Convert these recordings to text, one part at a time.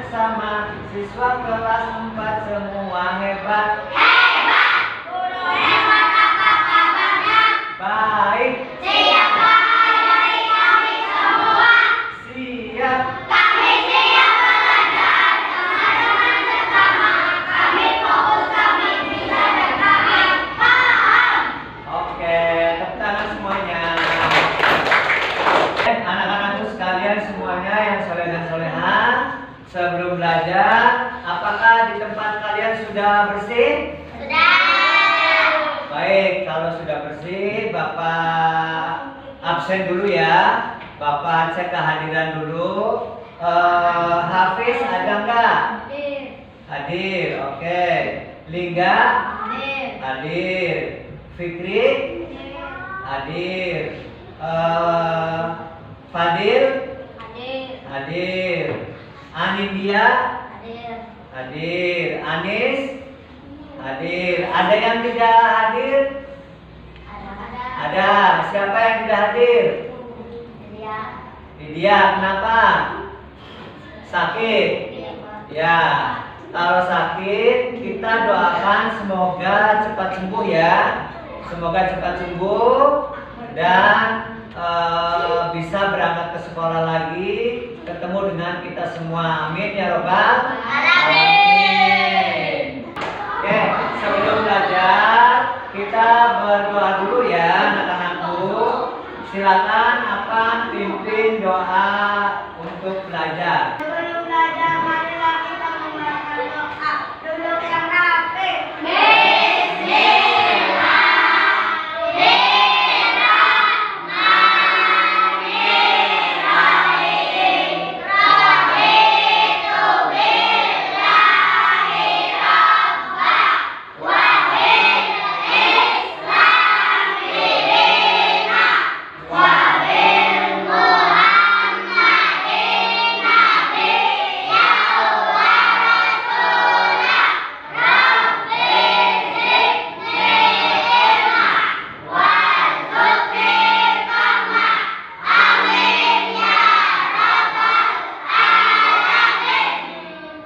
bersama siswa kelas 4 semua hebat. Hebat! Guru hebat, apa kabarnya? Baik. Siapa dari kami semua? Siap. Kami siap belajar teman-teman bersama. Kami fokus, kami bisa dan kami paham. Oke, tepuk tangan semuanya. Anak-anakku sekalian semuanya yang soleh dan solehah, sebelum belajar, apakah di tempat kalian sudah bersih? Sudah. Baik, kalau sudah bersih, Bapak absen dulu ya. Bapak cek kehadiran dulu. Hafiz ada nggak? Hadir, oke. Lingga? Hadir. Fikri? Hadir. Fadil? Hadir. Anindya? Hadir. Anis? Hadir. Ada yang tidak hadir? Ada. Siapa yang tidak hadir? Lydia. Kenapa? Sakit? Ya. Kalau sakit, kita doakan semoga cepat sembuh ya. Semoga cepat sembuh dan bisa berangkat ke sekolah lagi, ketemu dengan kita semua. Amin ya robbal alamin. Oke, sebelum belajar kita berdoa dulu ya anak-anakku. Silakan Afan pimpin doa untuk belajar. Sebelum belajar, marilah kita membaca doa. Duduk yang rapi.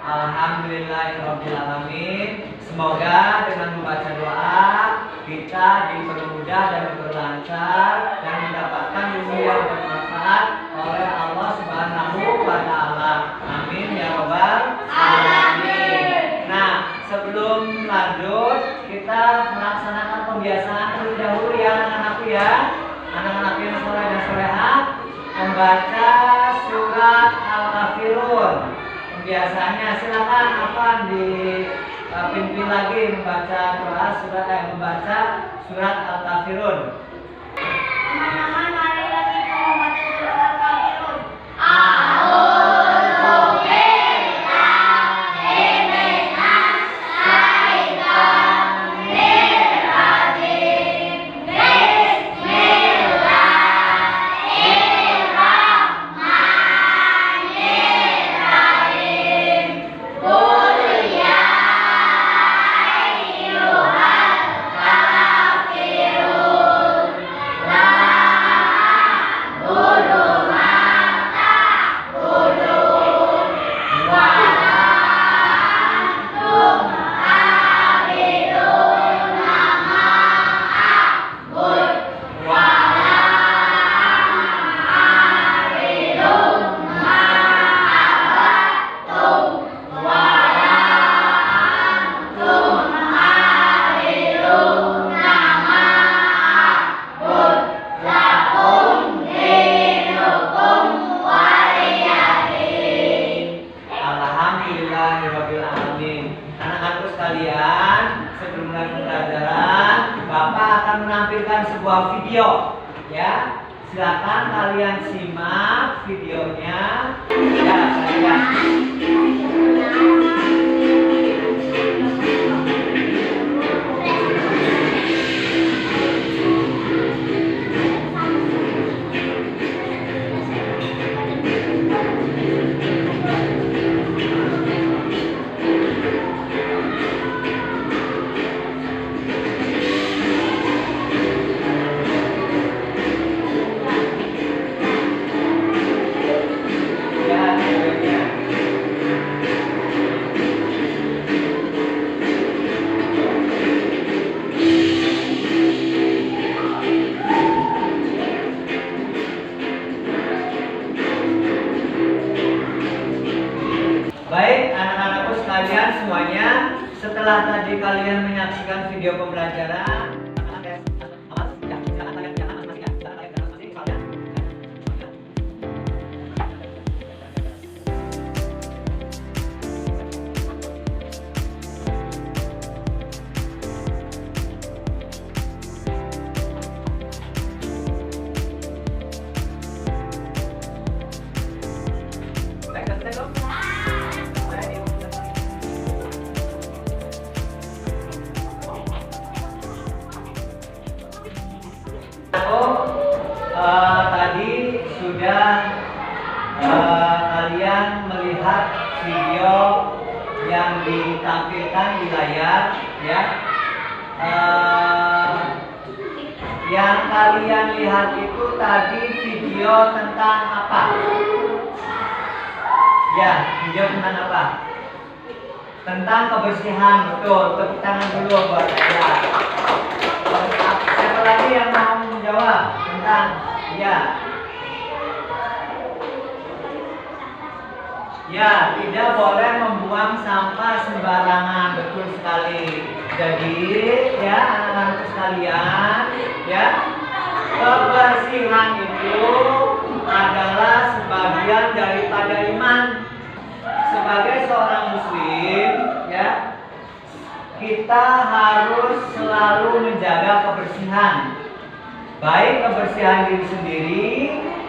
Alhamdulillahirrahmanirrahim. Semoga dengan membaca doa kita dipermudah dan diperlancar dan mendapatkan ilmu yang bermanfaat oleh Allah Subhanahu wa Ta'ala. Amin ya robbal alamin. Nah, sebelum lanjut kita melaksanakan pembiasaan terlebih dahulu ya anak-anakku ya. Anak-anak yang soleh dan solehah membaca surat Al-Kafirun. Biasanya silakan Afan dipimpin lagi membaca surat Al-Kafirun. Teman-teman, marilah kita membaca surat Al-Kafirun. Anak-anakku sekalian, sebelum mulai pembelajaran, Bapak akan menampilkan sebuah video, ya. Silakan kalian simak videonya. Ya, kalian. semuanya, setelah tadi kalian menyaksikan video pembelajaran, tadi sudah kalian melihat video yang ditampilkan di layar, ya. Yang kalian lihat itu tadi video tentang apa? Ya, video tentang apa? Tentang kebersihan, betul. Tepuk tangan dulu buat saya. Siapa lagi yang mau menjawab tentang ya, tidak boleh membuang sampah sembarangan, betul sekali. Jadi ya anak-anak sekalian, ya, kebersihan itu adalah sebagian daripada iman. Sebagai seorang muslim, ya, kita harus selalu menjaga kebersihan, baik kebersihan diri sendiri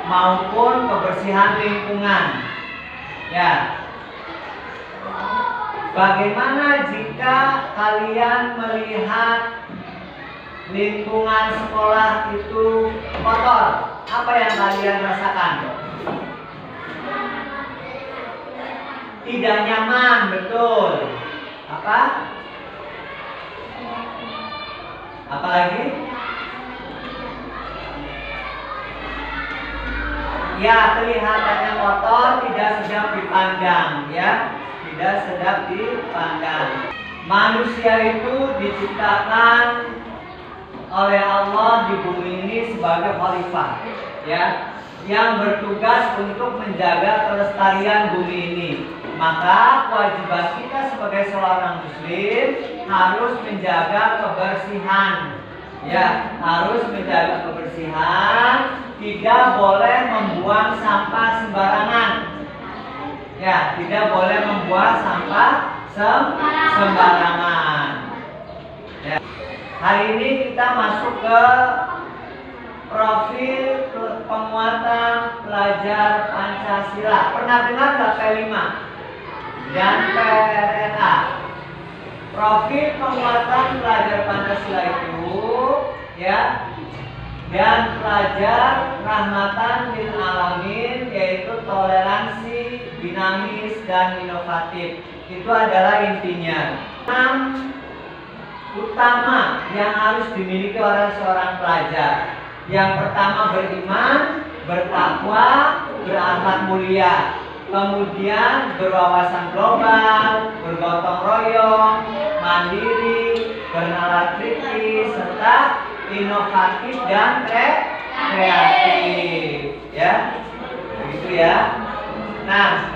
maupun kebersihan lingkungan. Ya, bagaimana jika kalian melihat lingkungan sekolah itu kotor? Apa yang kalian rasakan? Tidak nyaman, betul. Apa? Apalagi? Ya, kelihatannya kotor, tidak sedap dipandang, ya, tidak sedap dipandang. Manusia itu diciptakan oleh Allah di bumi ini sebagai khalifah, ya, yang bertugas untuk menjaga kelestarian bumi ini. Maka kewajiban kita sebagai seorang muslim harus menjaga kebersihan, ya, harus menjaga kebersihan. Tidak boleh membuang sampah sembarangan. Ya, tidak boleh membuang sampah sembarangan. Ya. Hari ini kita masuk ke profil penguatan pelajar Pancasila. Pernah dengar nggak P5 dan PRNA? Profil penguatan pelajar Pancasila itu, ya, dan pelajar rahmatan lil alamin, yaitu toleransi, dinamis, dan inovatif. Itu adalah intinya. 6 utama yang harus dimiliki oleh seorang pelajar. Yang pertama beriman, bertakwa, berakhlak mulia. Kemudian berwawasan global, bergotong royong, mandiri, bernalar kritis, serta inovatif dan kreatif, ya, begitu ya. Nah,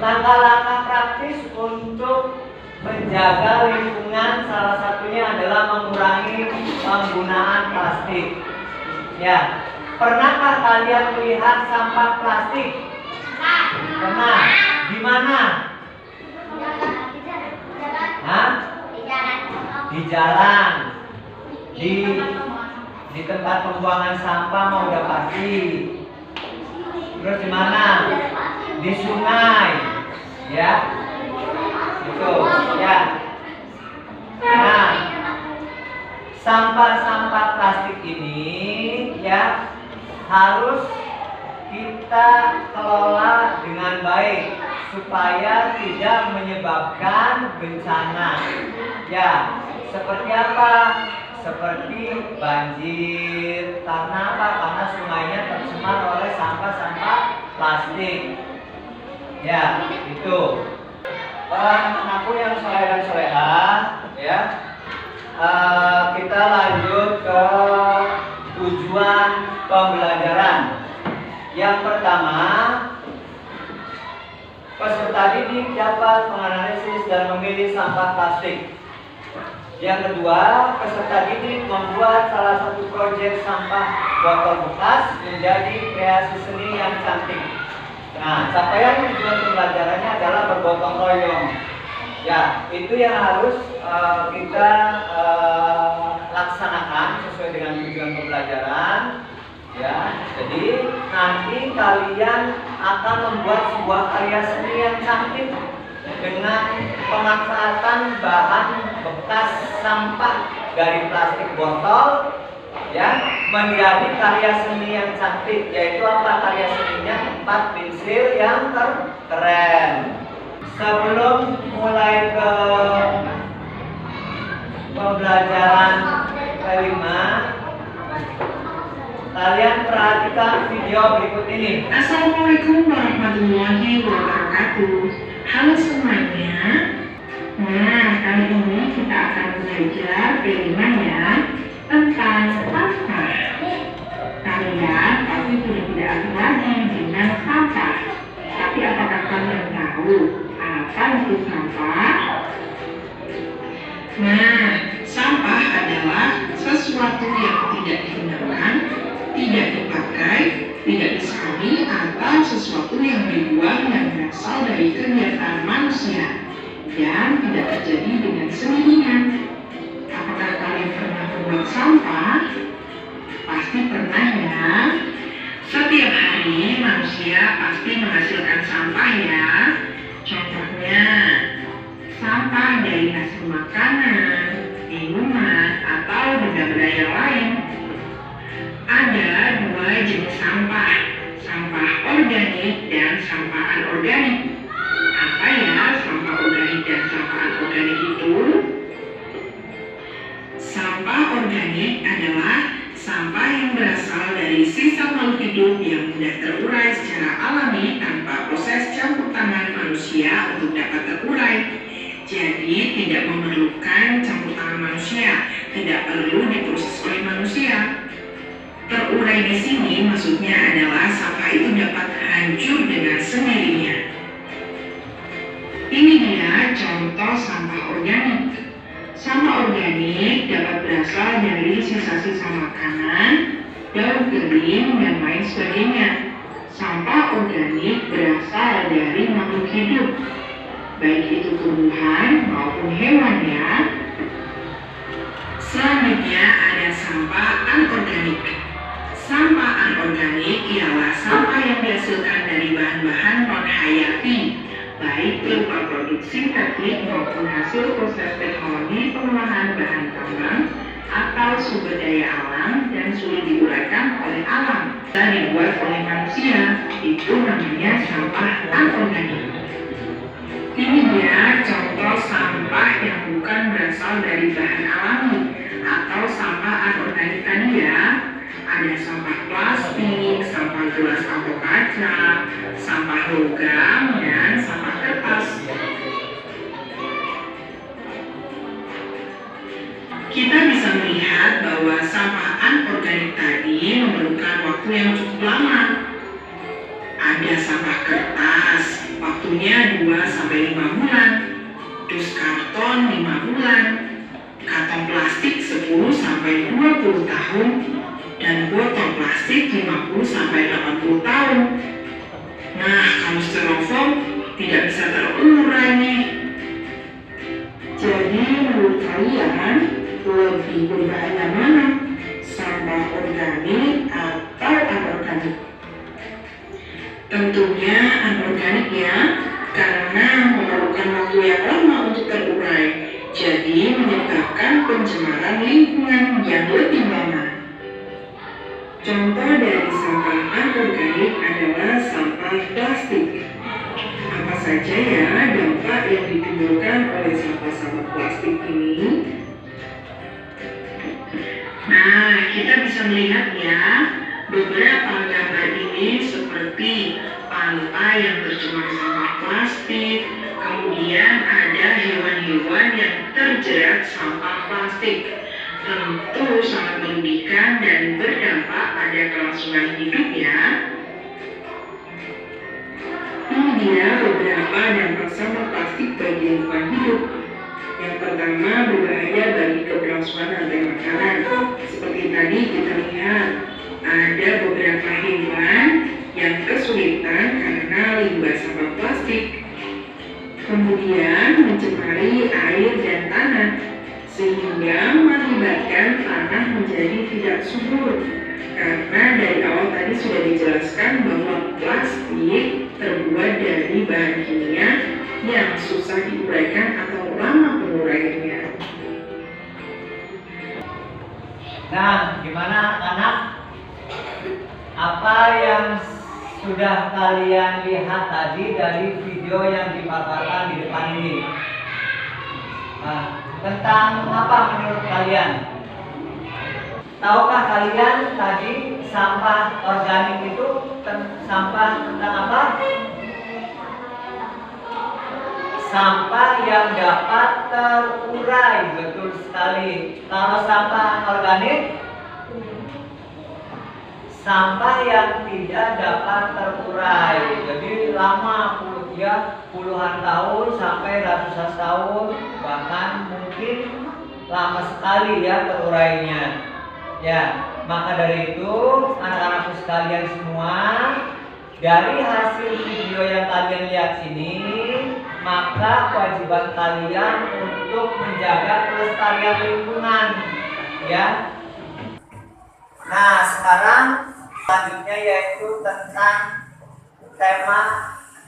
langkah-langkah praktis untuk menjaga lingkungan salah satunya adalah mengurangi penggunaan plastik. Ya, pernahkah kalian melihat sampah plastik? Pernah. Di mana? Hah? Di jalan. Di tempat pembuangan sampah mau udah pasti. Terus di mana? Di sungai, ya, itu, ya. Nah, sampah-sampah plastik ini, ya, harus kita kelola dengan baik supaya tidak menyebabkan bencana. Ya, seperti apa? Seperti banjir. Karena apa? Karena sungainya tercemar oleh sampah-sampah plastik. Ya, itu. Anak-anakku yang soleh dan solehah, ya, kita lanjut ke tujuan pembelajaran. Yang pertama, peserta peserta didik dapat menganalisis dan memilih sampah plastik. Yang kedua, peserta didik membuat salah satu proyek sampah botol bekas menjadi kreasi seni yang cantik. Nah, capaian tujuan pembelajarannya adalah bergotong royong. Ya, itu yang harus kita laksanakan sesuai dengan tujuan pembelajaran. Ya, jadi nanti kalian akan membuat sebuah karya seni yang cantik dengan pemanfaatan bahan bekas sampah dari plastik botol, ya, menjadi karya seni yang cantik. Yaitu apa karya seninya? 4 pensil yang keren. Sebelum mulai ke pembelajaran kelima, kalian perhatikan video berikut ini. Assalamualaikum warahmatullahi wabarakatuh. Halo semuanya. Nah, kali ini kita akan belajar kelima ya, tentang sampah. Kalian pasti sudah tidak asing lagi dengan sampah. Tapi apakah kalian tahu apa itu sampah? Nah, sampah adalah sesuatu yang tidak digunakan, tidak dipakai, tidak disaring, atau sesuatu yang dibuang yang berasal dari kegiatan manusia dan tidak terjadi dengan sendirinya. Apakah kalian pernah membuat sampah? Pasti pernah ya. Setiap hari manusia pasti menghasilkan sampah ya. Contohnya, sampah dari hasil makanan, minuman, atau benda-benda yang lain. Ada 2 jenis sampah, sampah organik dan sampah anorganik. Apa ya sampah organik dan sampah anorganik itu? Sampah organik adalah sampah yang berasal dari sisa makhluk hidup yang mudah terurai secara alami tanpa proses campur tangan manusia untuk dapat terurai. Jadi tidak memerlukan campur tangan manusia, tidak perlu diproses oleh manusia. Terurai di sini maksudnya adalah sampah itu dapat hancur dengan sendirinya. Ini dia contoh sampah organik. Sampah organik dapat berasal dari sisa-sisa makanan, daun kering, dan lain sebagainya. Sampah organik berasal dari makhluk hidup, baik itu tumbuhan maupun hewan ya. Selanjutnya ada sampah anorganik. Sampah anorganik ialah sampah yang dihasilkan dari bahan-bahan non-hayati, baik berupa produk sintetik maupun hasil proses teknologi pengolahan bahan tambang atau sumber daya alam dan sulit diuraikan oleh alam dan dibuat oleh manusia. Itu namanya sampah anorganik. Ini dia contoh sampah yang bukan berasal dari bahan alami atau sampah anorganik tadi ya. Ada sampah plastik, sampah gelas atau kaca, sampah logam, dan sampah kertas. Kita bisa melihat bahwa sampah anorganik tadi memerlukan waktu yang cukup lama. Ada sampah kertas, waktunya 2-5 bulan, dus karton 5 bulan, karton plastik 10-20 tahun, dan botol plastik 50-80 tahun. Nah, kalau styrofoam tidak bisa terurai nih. Jadi menurut kalian lebih berbahaya mana? Sampah organik atau anorganik? Tentunya anorganik ya, karena memerlukan waktu yang lama untuk terurai. Jadi menyebabkan pencemaran lingkungan yang lebih lama. Contoh dari sampah anorganik adalah sampah plastik. Apa saja ya dampak yang ditimbulkan oleh sampah-sampah plastik ini? Nah, kita bisa melihat ya beberapa gambar ini seperti pantai yang tercemar sampah plastik, kemudian ada hewan-hewan yang terjerat sampah plastik. Tentu sangat merugikan dan berdampak pada kelangsungan hidup ya. Ini dia beberapa dampak sampah plastik bagi lingkungan hidup. Yang pertama, berbahaya bagi keberlangsungan rantai makanan. Seperti tadi kita lihat, ada beberapa hewan yang kesulitan karena limbah sampah plastik. Kemudian mencemari air dan tanah, sehingga mengakibatkan tanah menjadi tidak subur. Karena dari awal tadi sudah dijelaskan bahwa plastik terbuat dari bahan kimia yang susah diuraikan atau lama penguraiannya. Nah, gimana anak-anak? Apa yang sudah kalian lihat tadi dari video yang dipaparkan di depan ini? Nah, tentang apa menurut kalian? Tahukah kalian tadi sampah organik itu sampah tentang apa? Sampah yang dapat terurai, betul sekali. Kalau sampah organik, sampah yang tidak dapat terurai. Jadi lama, puluhan tahun sampai ratusan tahun, bahkan mungkin lama sekali ya terurainya. Ya, maka dari itu anak-anakku sekalian semua, dari hasil video yang kalian lihat ini, maka kewajiban kalian untuk menjaga kelestarian lingkungan, ya. Nah, sekarang selanjutnya yaitu tentang tema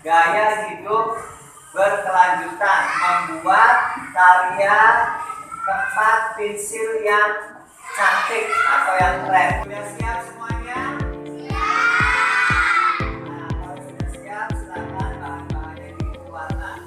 gaya hidup berkelanjutan, membuat karya tempat pensil yang cantik atau yang keren. Sudah siap semuanya? Nah, kalau sudah siap, silakan bahan-bahannya dikeluarkan.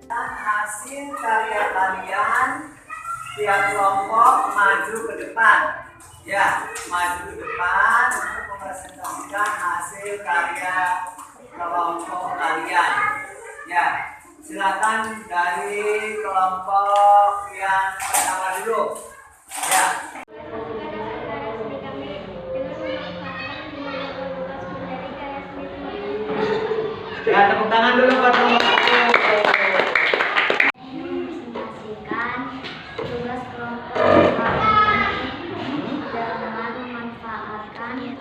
Hasil karya kalian, tiap kelompok maju ke depan, ya, maju ke depan untuk mempresentasikan hasil karya kelompok kalian. Ya, silakan dari kelompok yang pertama dulu. Ya. Ya, tepuk tangan dulu buat nomor 1. Presentasikan tugas kelompok hari ini dengan memanfaatkan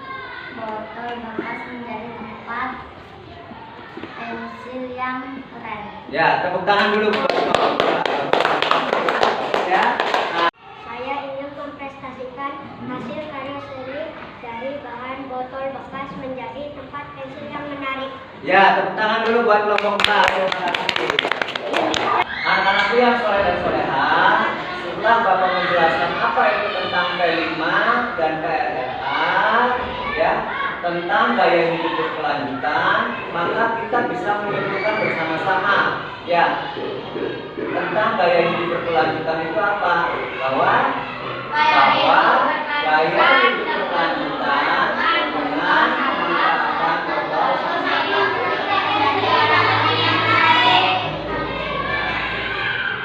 botol bekas menjadi tempat pensil yang keren. Ya, tepuk tangan dulu buat nomor 1. Ya. Saya ingin memprestasikan hasil karya seni dari bahan botol bekas menjadi tempat pensil yang menarik. Ya, tepuk tangan dulu buat kelompok 4. Terima kasih. Anak-anakku yang soleh dan soleha, setelah Bapak menjelaskan apa itu tentang P5 dan PRRA, ya, tentang gaya hidup berkelanjutan, maka kita bisa menentukan bersama-sama, ya, tentang gaya hidup berkelanjutan itu apa? Bahwa gaya hidup berkelanjutan dengan memanfaatkan botol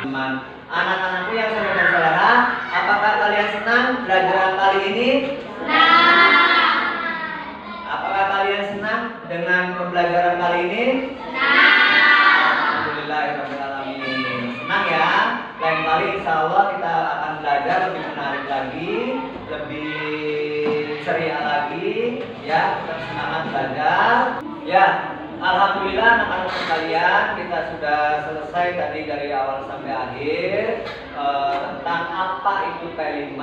teman. Anak-anakku yang soleh dan soleha, apakah kalian senang pelajaran kali ini? Senang. Apakah kalian senang dengan pembelajaran kali ini? Senang. Alhamdulillahirrahmanirrahim. Senang ya. Lain kali insya Allah kita akan belajar lebih menarik lagi, lebih ceria lagi, ya. Tetap semangat belajar. Ya. Alhamdulillah anak-anak sekalian, kita sudah selesai tadi dari awal sampai akhir tentang apa itu P5,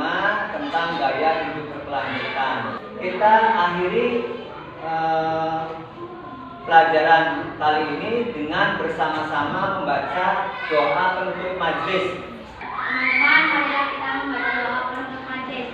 tentang gaya hidup berkelanjutan. Kita akhiri pelajaran kali ini dengan bersama-sama membaca doa penutup majelis. Teman-teman, marilah kita membaca doa penutup majelis.